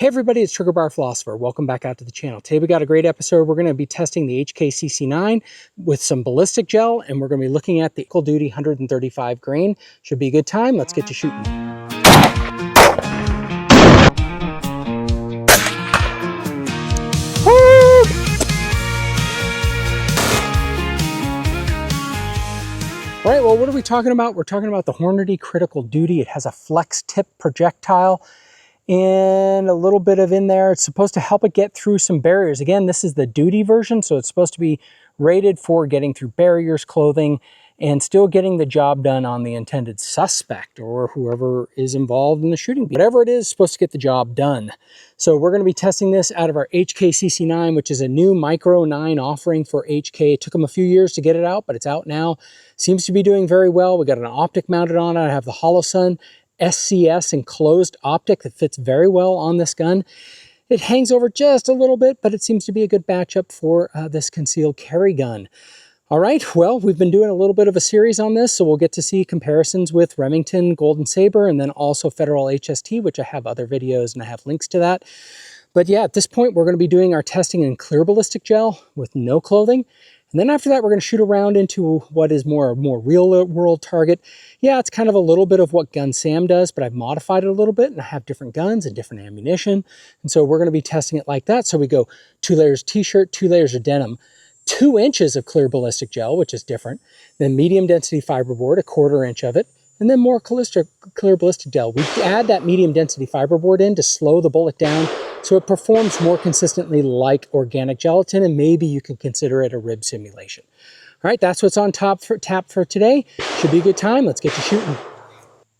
Hey everybody, it's Trigger Bar Philosopher. Welcome back out to the channel. Today we got a great episode. We're going to be testing the HKCC9 with some ballistic gel, and we're going to be looking at the Critical Duty 135 grain. Should be a good time. Let's get to shooting. Woo! All right, well, what are we talking about? We're talking about the Hornady Critical Duty. It has a flex tip projectile and a little bit of in there. It's supposed to help it get through some barriers. Again, this is the duty version, so it's supposed to be rated for getting through barriers, clothing, and still getting the job done on the intended suspect or whoever is involved in the shooting. Whatever it is, supposed to get the job done. So we're going to be testing this out of our HKCC9, which is a new Micro 9 offering for HK. It took them a few years to get it out, but it's out now. Seems to be doing very well. We got an optic mounted on it. I have the Holosun SCS enclosed optic that fits very well on this gun. It hangs over just a little bit, but it seems to be a good matchup for this concealed carry gun. All right, well, we've been doing a little bit of a series on this, so we'll get to see comparisons with Remington, Golden Saber, and then also Federal HST, which I have other videos and I have links to that. But yeah, at this point, we're going to be doing our testing in clear ballistic gel with no clothing. And then after that, we're going to shoot around into what is more real world target. Yeah, it's kind of a little bit of what Gun Sam does, but I've modified it a little bit and I have different guns and different ammunition. And so we're going to be testing it like that. So we go 2 layers t-shirt, 2 layers of denim, 2 inches of clear ballistic gel, which is different, then medium density fiberboard, 1/4 inch of it, and then more clear ballistic gel. We add that medium density fiberboard in to slow the bullet down so it performs more consistently like organic gelatin, and maybe you can consider it a rib simulation. All right, that's what's on tap for today. Should be a good time. Let's get to shooting.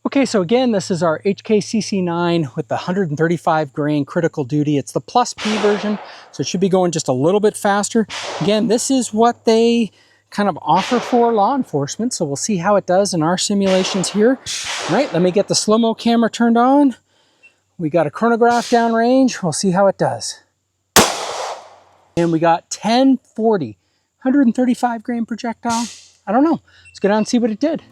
Okay, so again, this is our HKCC9 with the 135 grain Critical Duty. It's the Plus P version, so it should be going just a little bit faster. Again, this is what they kind of offer for law enforcement, so we'll see how it does in our simulations here. All right, let me get the slow-mo camera turned on. We got a chronograph downrange. We'll see how it does. And we got 1040, 135 grain projectile. I don't know. Let's go down and see what it did.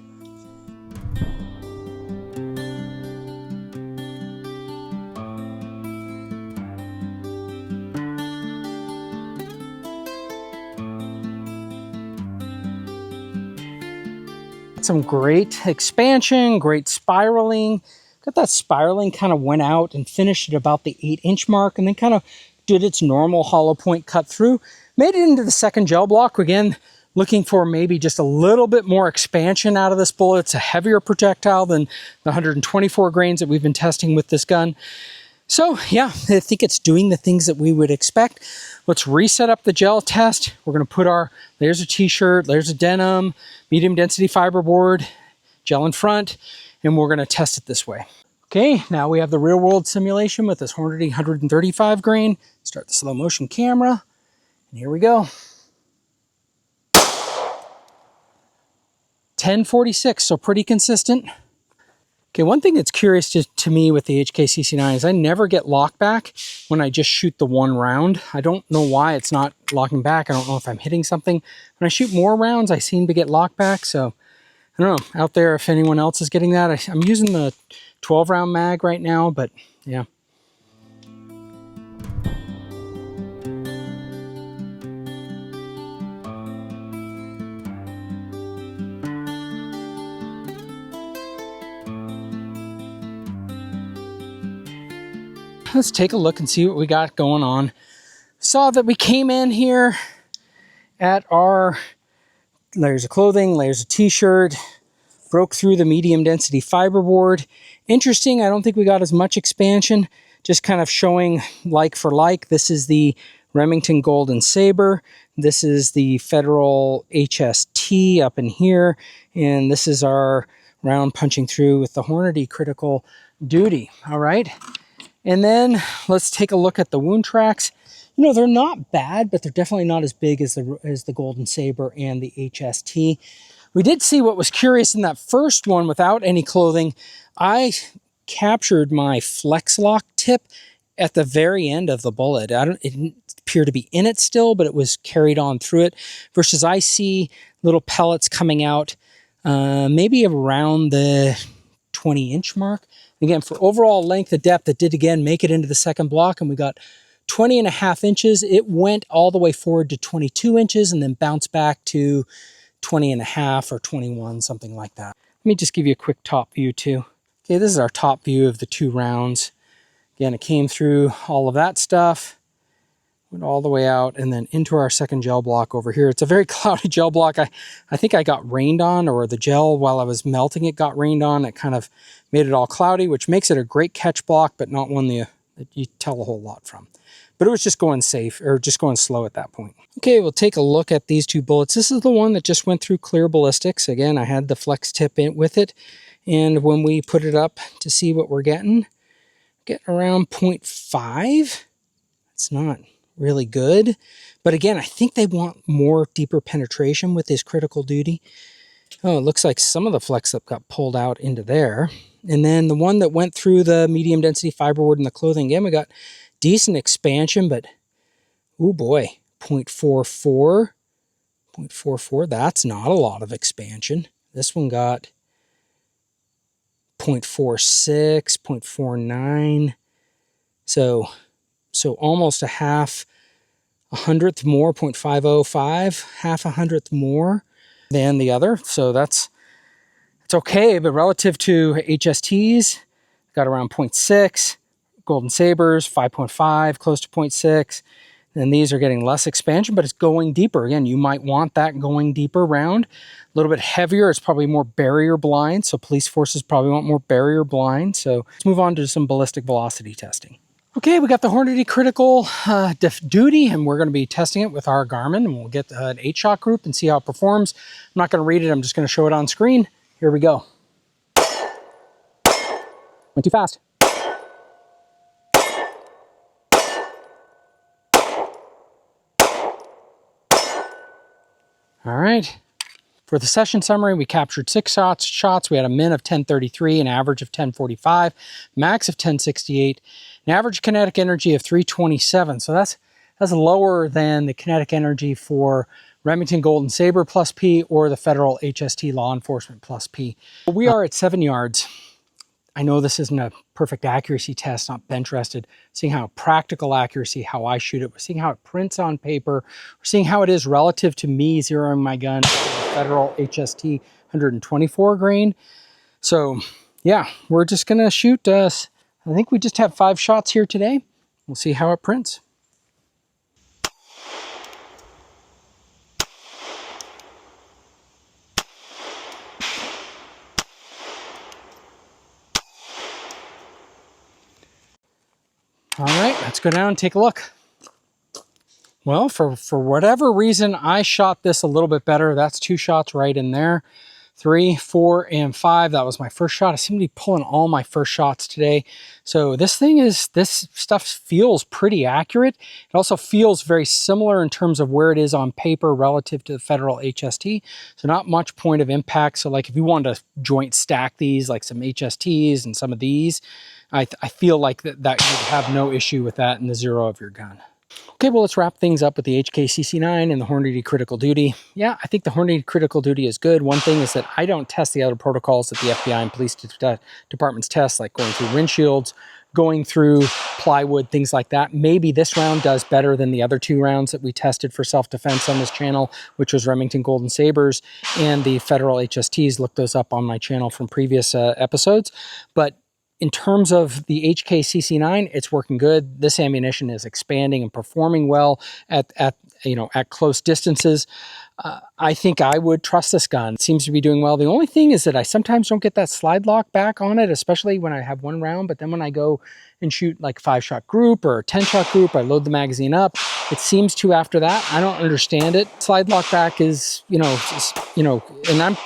Some great expansion, great spiraling. Got that spiraling kind of went out and finished at about the 8-inch mark and then kind of did its normal hollow point cut through. Made it into the second gel block. Again, looking for maybe just a little bit more expansion out of this bullet. It's a heavier projectile than the 124 grains that we've been testing with this gun. So yeah, I think it's doing the things that we would expect. Let's reset up the gel test. We're going to put our layers of t-shirt, layers of denim, medium density fiberboard, gel in front, and we're going to test it this way. Okay, now we have the real world simulation with this Hornady 135 grain. Start the slow motion camera, and here we go. 1046, so pretty consistent. Okay, one thing that's curious to me with the HKCC9 is I never get lock back when I just shoot the one round. I don't know why it's not locking back. I don't know if I'm hitting something. When I shoot more rounds, I seem to get lock back. So I don't know out there if anyone else is getting that. I'm using the 12 round mag right now, but yeah. Let's take a look and see what we got going on. Saw that we came in here at our layers of clothing, layers of t-shirt, broke through the medium density fiberboard. Interesting, I don't think we got as much expansion, just kind of showing like for like. This is the Remington Golden Saber. This is the Federal HST up in here. And this is our round punching through with the Hornady Critical Duty. All right. And then let's take a look at the wound tracks. You know, they're not bad, but they're definitely not as big as the Golden Saber and the HST. We did see what was curious in that first one without any clothing. I captured my flex lock tip at the very end of the bullet. It didn't appear to be in it still, but it was carried on through it. Versus I see little pellets coming out maybe around the 20-inch mark. Again, for overall length of depth, it did again make it into the second block, and we got 20.5 inches. It went all the way forward to 22 inches and then bounced back to 20.5 or 21, something like that. Let me just give you a quick top view too. Okay, this is our top view of the 2 rounds. Again, it came through all of that stuff, went all the way out and then into our second gel block over here. It's a very cloudy gel block. I think I got rained on, or the gel while I was melting it got rained on. It kind of made it all cloudy, which makes it a great catch block, but not one that you tell a whole lot from. But it was just going safe, or just going slow at that point. Okay, we'll take a look at these 2 bullets. This is the one that just went through clear ballistics. Again, I had the flex tip in with it. And when we put it up to see what we're getting around 0.5. It's not really good. But again, I think they want more deeper penetration with this critical duty. Oh, it looks like some of the flex up got pulled out into there. And then the one that went through the medium density fiberboard and the clothing, again, we got decent expansion, but oh boy, 0.44. 0.44, that's not a lot of expansion. This one got 0.46, 0.49. So almost a hundredth more, 0.505, half a hundredth more than the other. So it's okay, but relative to HSTs, got around 0.6, Golden Sabers, 5.5, close to 0.6. And these are getting less expansion, but it's going deeper. Again, you might want that going deeper round. A little bit heavier, it's probably more barrier blind. So police forces probably want more barrier blind. So let's move on to some ballistic velocity testing. Okay, we got the Hornady Critical Duty, and we're going to be testing it with our Garmin, and we'll get an 8-shot group and see how it performs. I'm not going to read it, I'm just going to show it on screen. Here we go. Went too fast. All right. For the session summary, we captured 6 shots. We had a min of 1033, an average of 1045, max of 1068, an average kinetic energy of 327. So that's lower than the kinetic energy for Remington Golden Saber plus P or the Federal HST Law Enforcement plus P. We are at 7 yards. I know this isn't a perfect accuracy test, not bench rested. Seeing how practical accuracy, how I shoot it, we're seeing how it prints on paper, we're seeing how it is relative to me zeroing my gun to the Federal HST 124 grain. So yeah, we're just gonna shoot, I think we just have 5 shots here today. We'll see how it prints. All right, let's go down and take a look. Well, for whatever reason, I shot this a little bit better. That's 2 shots right in there. 3, 4, and 5. That was my first shot. I seem to be pulling all my first shots today. So this stuff feels pretty accurate. It also feels very similar in terms of where it is on paper relative to the Federal HST. So not much point of impact. So like if you wanted to joint stack these, like some HSTs and some of these, I feel like that you'd have no issue with that in the zero of your gun. Okay, well, let's wrap things up with the HKCC9 and the Hornady Critical Duty. Yeah, I think the Hornady Critical Duty is good. One thing is that I don't test the other protocols that the FBI and police departments test, like going through windshields, going through plywood, things like that. Maybe this round does better than the other 2 rounds that we tested for self-defense on this channel, which was Remington Golden Sabers and the Federal HSTs. Look those up on my channel from previous episodes. But in terms of the HKCC9, it's working good. This ammunition is expanding and performing well at close distances. I think I would trust this gun. It seems to be doing well. The only thing is that I sometimes don't get that slide lock back on it, especially when I have 1 round. But then when I go and shoot like a 5-shot group or a 10-shot group, I load the magazine up. It seems to after that. I don't understand it. Slide lock back is, and I'm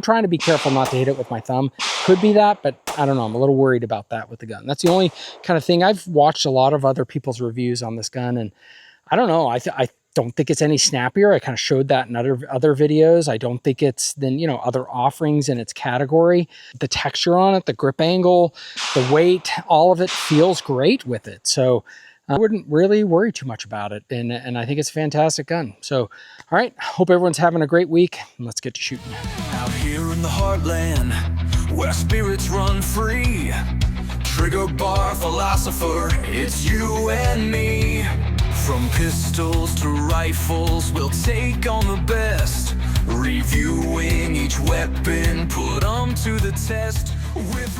trying to be careful not to hit it with my thumb. Could be that, but I don't know. I'm a little worried about that with the gun. That's the only kind of thing. I've watched a lot of other people's reviews on this gun, and I don't know. I don't think it's any snappier. I kind of showed that in other videos. I don't think it's than, other offerings in its category. The texture on it, the grip angle, the weight, all of it feels great with it. So I wouldn't really worry too much about it. And I think it's a fantastic gun. So, all right. Hope everyone's having a great week. Let's get to shooting. Out here in the heartland, where spirits run free, trigger bar philosopher, it's you and me. From pistols to rifles, we'll take on the best. Reviewing each weapon, put 'em to the test with